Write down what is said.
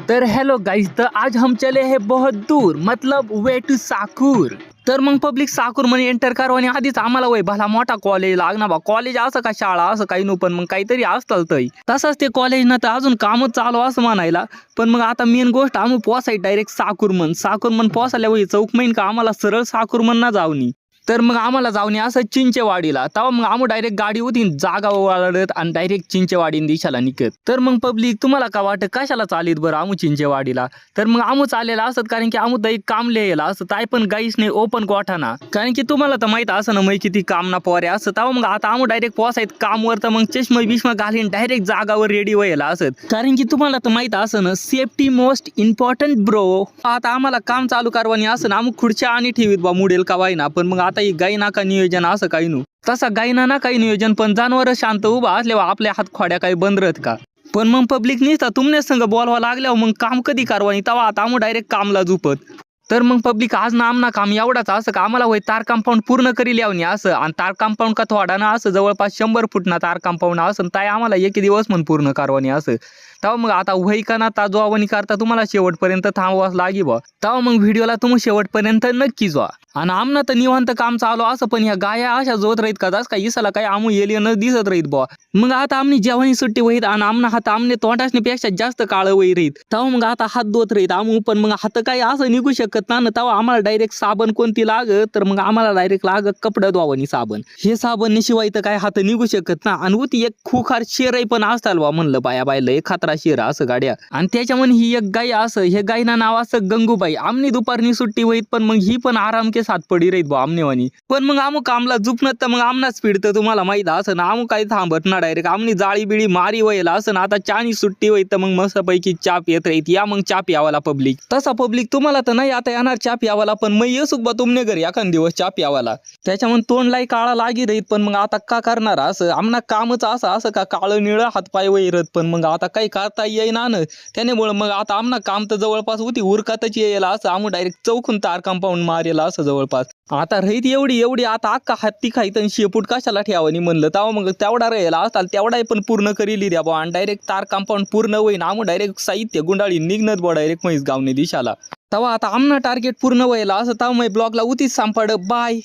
तर hello guys, तो आज हम चले हैं बहुत दूर, मतलब वे टू साकूर। तर मग पब्लिक साकूर मध्ये एंटर करवानी आधीच आम्हाला वय भला मोठा कॉलेज लागना बा। कॉलेज असं का शाळा असं काही नो, पण मग काहीतरी असतं तय तसंच ते कॉलेज ना तर अजून कामच चालू असं म्हणायला। पण मग आता मेन गोष्ट आम्ही पोसाय डायरेक्ट साकूर मन पोसायला वय चौक मैन का आम्हाला सरळ साकूर मन ना जावनी। तर मग आम्हाला जाऊन असं चिंचेवाडीला, तेव्हा मग आम्ही डायरेक्ट गाडी होती जागा वळत आणि डायरेक्ट चिंचेवाडी दिशाला निघत। तर मग पब्लिक तुम्हाला का वाटत कशाला चालीत बरं आम्ही चिंचेवाडीला? तर मग आम्ही चाललेला असत कारण की आम्ही दही काम लिहायला असं ताय पण गाईच नाही ओपन गोठाना, कारण की तुम्हाला तर माहित असं ना मै किती काम ना पोरे असं। तेव्हा मग आता आम्ही डायरेक्ट पोसायत कामवर, तर मग चष्मा बिष्मा घालीन डायरेक्ट जागावर रेडी व्हायला असत, कारण की तुम्हाला तर माहित असं ना सेफ्टी मोस्ट इम्पॉर्टंट ब्रो। आता आम्हाला काम चालू करवानी असं ना आम्ही खुर्च्या आणि ठेवीत बा मुडेल का वाईना, पण मग आता ही गाई नाका नियोजन असं काही नु तसा गायना ना काही नियोजन, पण जनावर शांत उभा असल्यावर आपल्या हात खोड्या काही बंद राहत का? पण मग पब्लिक निसता तुमने संग बोलवा लागल्यावर मग काम कधी करवानी, तेव्हा आता आम्ही डायरेक्ट कामला झुपत। तर मग पब्लिक आज ना आमना काम एवढाच असं का आम्हाला होय तार कंपाऊंड पूर्ण करी लावणी असं, आणि तार कंपाऊंड का थोडा ना असं जवळपास 100 फूट ना तार कंपाऊंड असं, ताय आम्हाला एक दिवस म्हणून पूर्ण करवानी असं। तेव्हा मग आता वही का ना ताजो आवणी करता तुम्हाला शेवटपर्यंत थांबवाच लागी बा। तेव्हा मग व्हिडिओला तुम्ही शेवटपर्यंत नक्की जा। आणि आमना तर निवांत काम चालू असं, पण ह्या गाया अशा जोत राहीत का का इसला काही आमू एलियन दिसत राहीत बा। मग आता आमनी जेवणी सुट्टी वहीत आणि आमना हात आमने तोंडासने पेक्षा जास्त काळ वही राहीत, तेव्हा मग आता हात धुत राहीत आमू, पण मग हात काही असं निघू शकत ना। तेव्हा आम्हाला डायरेक्ट साबण कोणती लागत, तर मग आम्हाला डायरेक्ट लागत कपडे धुवानी साबण। हे साबण शिवाय तर काय हात निघू शकत ना। आणि ती एक खुखार शेरही पण असताल बा, म्हणलं बाया बायला एक खात्रा शेर असं गाड्या। आणि त्याच्यामध्ये ही एक गाय असं, हे गायना नाव असं गंगूबाई। आमनी दुपारनी सुट्टी होईत, पण मग ही पण आराम के साथ पडी राहीत बा आमनेवानी। पण मग आमू कामला झुपणत तर मग आमना स्पीड तर तुम्हाला माहित असं ना, आमू काही थांबत ना डायरेक्ट आमनी जाळी बिळी मारी वयला असं ना। आता चानी सुट्टी होईत तर मग मस्तपैकी चा पियत राहीत, या मग चा प्यावाला पब्लिक। तसा पब्लिक तुम्हाला तर नाही आता येणार चा प्यावाला, पण मग येऊ बा तुमने घरी एखाद दिवस चा प्यावाला। त्याच्यामुळे तोंडलाई काळा लागी राहीत, पण मग आता का करणार असं, आमना कामच असं का काळं निळं हातपाय वैरत, पण मग आता काही करता येईना न। त्यामुळे मग आता आमना काम तर जवळपास होती उरकातच यायला असं, आम्ही डायरेक्ट चौकून तार कंपाऊंड मारेला असं जवळपास। आता राहीत एवढी आता अख्खा हत्ती खायत शेपूट कशाला ठेवानी म्हणलं, तेव्हा मग तेवढा राहिला असता तेवढाही पण पूर्ण करीली द्या बा। आणि डायरेक्ट तार कंपाऊंड पूर्ण होईन आम्ही डायरेक्ट साहित्य गुंडाळी निघणत बा डायरेक्ट म्हैस गावने दिशाला। तेव्हा आता आमना टार्गेट पूर्ण व्हायला असं, तेव्हा ब्लॉगला उतीच सांपाड बाय।